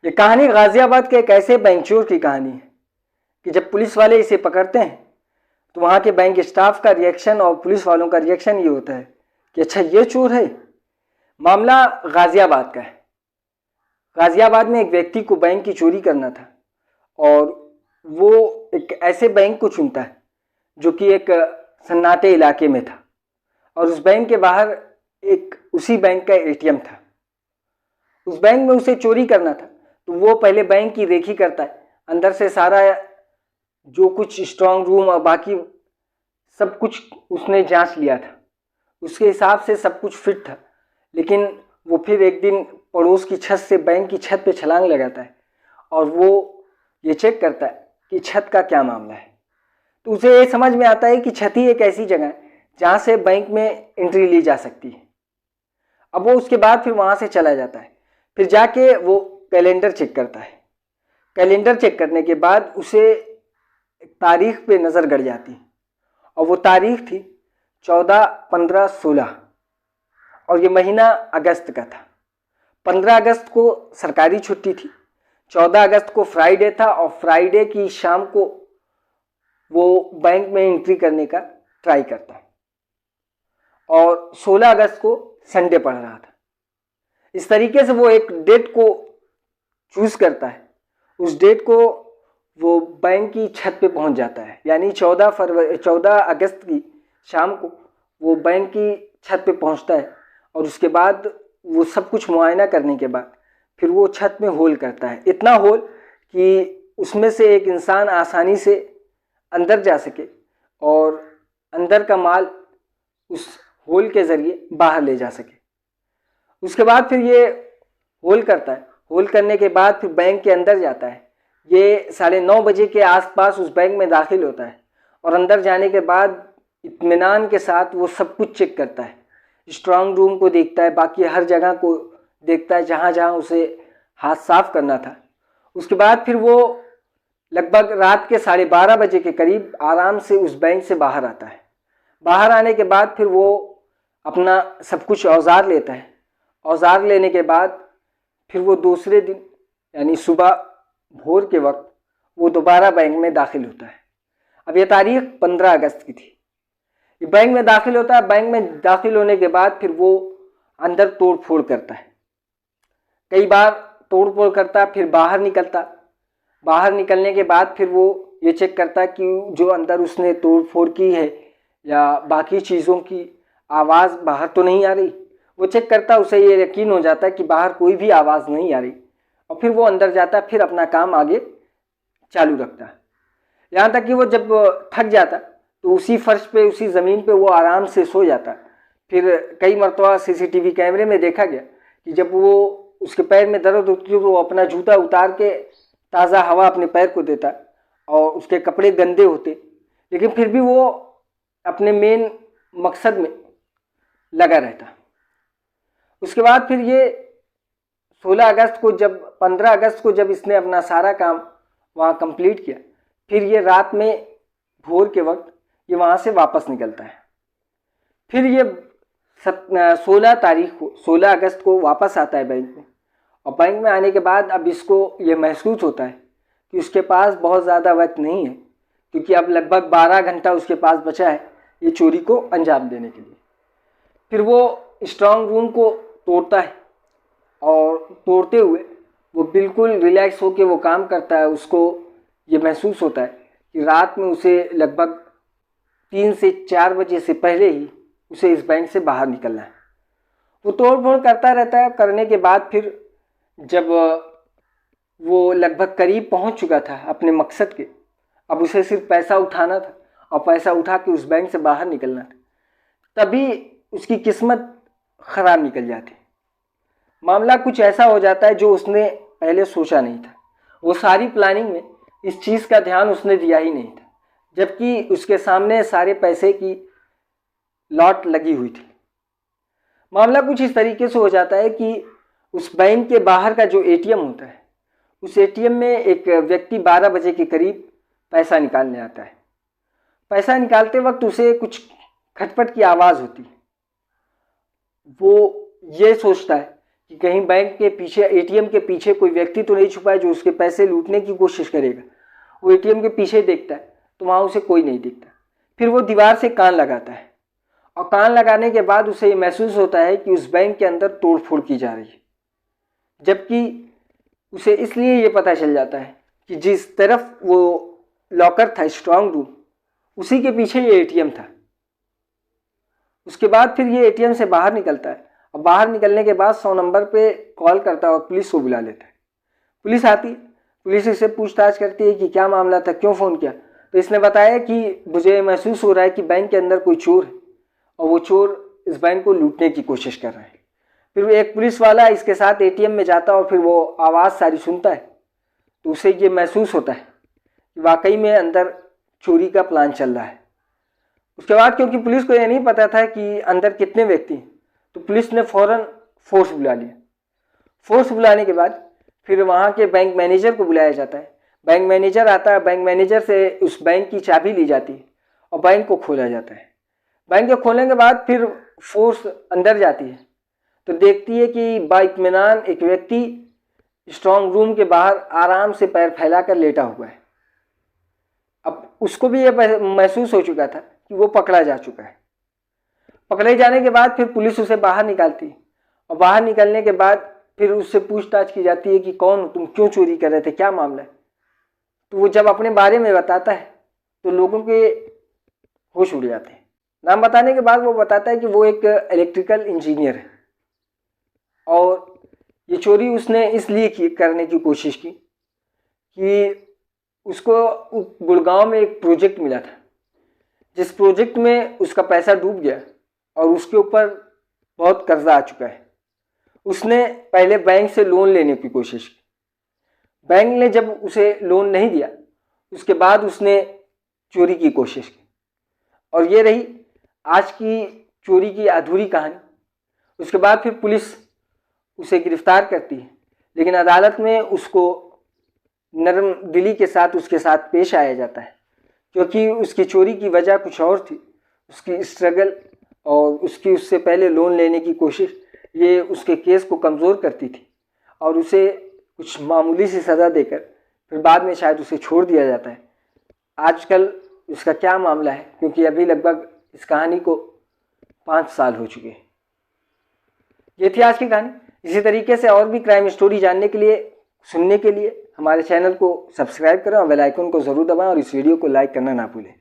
ये कहानी गाजियाबाद के एक ऐसे बैंक चोर की कहानी है कि जब पुलिस वाले इसे पकड़ते हैं तो वहाँ के बैंक स्टाफ का रिएक्शन और पुलिस वालों का रिएक्शन ये होता है कि अच्छा ये चोर है। मामला गाजियाबाद का है। गाजियाबाद में एक व्यक्ति को बैंक की चोरी करना था और वो एक ऐसे बैंक को चुनता है जो कि एक सन्नाटे इलाके में था और उस बैंक के बाहर एक उसी बैंक का एटीएम था। उस बैंक में उसे चोरी करना था तो वो पहले बैंक की रेकी करता है, अंदर से सारा जो कुछ स्ट्रांग रूम और बाकी सब कुछ उसने जांच लिया था, उसके हिसाब से सब कुछ फिट था। लेकिन वो फिर एक दिन पड़ोस की छत से बैंक की छत पे छलांग लगाता है और वो ये चेक करता है कि छत का क्या मामला है। तो उसे ये समझ में आता है कि छत ही एक ऐसी जगह है जहाँ से बैंक में एंट्री ली जा सकती है। अब वो उसके बाद फिर वहाँ से चला जाता है, फिर जाके वो कैलेंडर चेक करता है। कैलेंडर चेक करने के बाद उसे तारीख पे नज़र गड़ जाती है और वो तारीख थी 14, 15, 16 और ये महीना अगस्त का था। 15 अगस्त को सरकारी छुट्टी थी, 14 अगस्त को फ्राइडे था और फ्राइडे की शाम को वो बैंक में एंट्री करने का ट्राई करता है और 16 अगस्त को संडे पड़ रहा था। इस तरीके से वो एक डेट को चूज करता है। उस डेट को वो बैंक की छत पे पहुंच जाता है, यानी 14 अगस्त की शाम को वो बैंक की छत पे पहुंचता है और उसके बाद वो सब कुछ मुआयना करने के बाद फिर वो छत में होल करता है, इतना होल कि उसमें से एक इंसान आसानी से अंदर जा सके और अंदर का माल उस होल के ज़रिए बाहर ले जा सके। उसके बाद फिर ये होल करता है, होल करने के बाद फिर बैंक के अंदर जाता है। ये 9:30 बजे के आसपास उस बैंक में दाखिल होता है और अंदर जाने के बाद इत्मीनान के साथ वो सब कुछ चेक करता है। स्ट्रांग रूम को देखता है, बाकी हर जगह को देखता है जहाँ जहाँ उसे हाथ साफ करना था। उसके बाद फिर वो लगभग रात के 12:30 बजे के करीब आराम से उस बैंक से बाहर आता है। बाहर आने के बाद फिर वो अपना सब कुछ औजार लेता है। औजार लेने के बाद फिर वो दूसरे दिन यानी सुबह भोर के वक्त वो दोबारा बैंक में दाखिल होता है। अब ये तारीख 15 अगस्त की थी। ये बैंक में दाखिल होता है। बैंक में दाखिल होने के बाद फिर वो अंदर तोड़ फोड़ करता है, कई बार तोड़ फोड़ करता, फिर बाहर निकलता। बाहर निकलने के बाद फिर वो ये चेक करता कि जो अंदर उसने तोड़ फोड़ की है या बाकी चीज़ों की आवाज़ बाहर तो नहीं आ रही। वो चेक करता, उसे ये यकीन हो जाता है कि बाहर कोई भी आवाज़ नहीं आ रही और फिर वो अंदर जाता, फिर अपना काम आगे चालू रखता। यहाँ तक कि वो जब थक जाता तो उसी फर्श पे, उसी ज़मीन पे वो आराम से सो जाता। फिर कई मरतबा सीसीटीवी कैमरे में देखा गया कि जब वो उसके पैर में दर्द होती तो वो अपना जूता उतार के ताज़ा हवा अपने पैर को देता और उसके कपड़े गंदे होते, लेकिन फिर भी वो अपने मेन मकसद में लगा रहता। उसके बाद फिर ये 15 अगस्त को जब इसने अपना सारा काम वहाँ कंप्लीट किया, फिर ये रात में भोर के वक्त ये वहाँ से वापस निकलता है। फिर ये 16 अगस्त को वापस आता है बैंक में और बैंक में आने के बाद अब इसको ये महसूस होता है कि उसके पास बहुत ज़्यादा वक्त नहीं है, क्योंकि अब लगभग 12 घंटा उसके पास बचा है ये चोरी को अंजाम देने के लिए। फिर वो स्ट्रांग रूम को तोड़ता है और तोड़ते हुए वो बिल्कुल रिलैक्स होकर वो काम करता है। उसको ये महसूस होता है कि रात में उसे लगभग 3 से 4 बजे से पहले ही उसे इस बैंक से बाहर निकलना है। वो तोड़ फोड़ करता रहता है। करने के बाद फिर जब वो लगभग करीब पहुंच चुका था अपने मकसद के, अब उसे सिर्फ पैसा उठाना था और पैसा उठा के उस बैंक से बाहर निकलना था, तभी उसकी किस्मत ख़राब निकल जाती। मामला कुछ ऐसा हो जाता है जो उसने पहले सोचा नहीं था। वो सारी प्लानिंग में इस चीज़ का ध्यान उसने दिया ही नहीं था, जबकि उसके सामने सारे पैसे की लॉट लगी हुई थी। मामला कुछ इस तरीके से हो जाता है कि उस बैंक के बाहर का जो एटीएम होता है, उस एटीएम में एक व्यक्ति 12 बजे के करीब पैसा निकालने आता है। पैसा निकालते वक्त उसे कुछ खटपट की आवाज़ होती है। वो ये सोचता है कि कहीं बैंक के पीछे, एटीएम के पीछे कोई व्यक्ति तो नहीं छुपा है जो उसके पैसे लूटने की कोशिश करेगा। वो एटीएम के पीछे देखता है तो वहाँ उसे कोई नहीं दिखता। फिर वो दीवार से कान लगाता है और कान लगाने के बाद उसे ये महसूस होता है कि उस बैंक के अंदर तोड़ फोड़ की जा रही है, जबकि उसे इसलिए ये पता चल जाता है कि जिस तरफ वो लॉकर था, स्ट्रांग रूम, उसी के पीछे ये एटीएम था। उसके बाद फिर ये एटीएम से बाहर निकलता है और बाहर निकलने के बाद 100 नंबर पे कॉल करता है और पुलिस को बुला लेता है। पुलिस आती है, पुलिस इससे पूछताछ करती है कि क्या मामला था, क्यों फ़ोन किया। तो इसने बताया कि मुझे महसूस हो रहा है कि बैंक के अंदर कोई चोर है और वो चोर इस बैंक को लूटने की कोशिश कर रहे हैं। फिर एक पुलिस वाला इसके साथ एटीएम में जाता है और फिर वो आवाज़ सारी सुनता है, तो उसे ये महसूस होता है कि वाकई में अंदर चोरी का प्लान चल रहा है। उसके बाद क्योंकि पुलिस को ये नहीं पता था कि अंदर कितने व्यक्ति हैं, तो पुलिस ने फ़ौरन फोर्स बुला लिया। फोर्स बुलाने के बाद फिर वहाँ के बैंक मैनेजर को बुलाया जाता है। बैंक मैनेजर आता है, बैंक मैनेजर से उस बैंक की चाबी ली जाती है और बैंक को खोला जाता है। बैंक को खोलने के बाद फिर फोर्स अंदर जाती है तो देखती है कि बाइत्मीनान एक व्यक्ति स्ट्रांग रूम के बाहर आराम से पैर फैलाकर लेटा हुआ है। अब उसको भी ये महसूस हो चुका था कि वो पकड़ा जा चुका है। पकड़े जाने के बाद फिर पुलिस उसे बाहर निकालती है और बाहर निकलने के बाद फिर उससे पूछताछ की जाती है कि कौन हो तुम, क्यों चोरी कर रहे थे, क्या मामला है। तो वो जब अपने बारे में बताता है तो लोगों के होश उड़ जाते हैं। नाम बताने के बाद वो बताता है कि वो एक इलेक्ट्रिकल इंजीनियर है और ये चोरी उसने इसलिए करने की कोशिश की कि उसको गुड़गांव में एक प्रोजेक्ट मिला था, जिस प्रोजेक्ट में उसका पैसा डूब गया और उसके ऊपर बहुत कर्जा आ चुका है। उसने पहले बैंक से लोन लेने की कोशिश की। बैंक ने जब उसे लोन नहीं दिया, उसके बाद उसने चोरी की कोशिश की और ये रही आज की चोरी की अधूरी कहानी। उसके बाद फिर पुलिस उसे गिरफ्तार करती है, लेकिन अदालत में उसको नरम दिली के साथ उसके साथ पेश आया जाता है, क्योंकि उसकी चोरी की वजह कुछ और थी। उसकी स्ट्रगल और उसकी उससे पहले लोन लेने की कोशिश, ये उसके केस को कमज़ोर करती थी और उसे कुछ मामूली सी सज़ा देकर फिर बाद में शायद उसे छोड़ दिया जाता है। आजकल उसका क्या मामला है, क्योंकि अभी लगभग इस कहानी को 5 साल हो चुके हैं। ये थी आज की कहानी। इसी तरीके से और भी क्राइम स्टोरी जानने के लिए, सुनने के लिए हमारे चैनल को सब्सक्राइब करें और बेल आइकन को ज़रूर दबाएं और इस वीडियो को लाइक करना ना भूलें।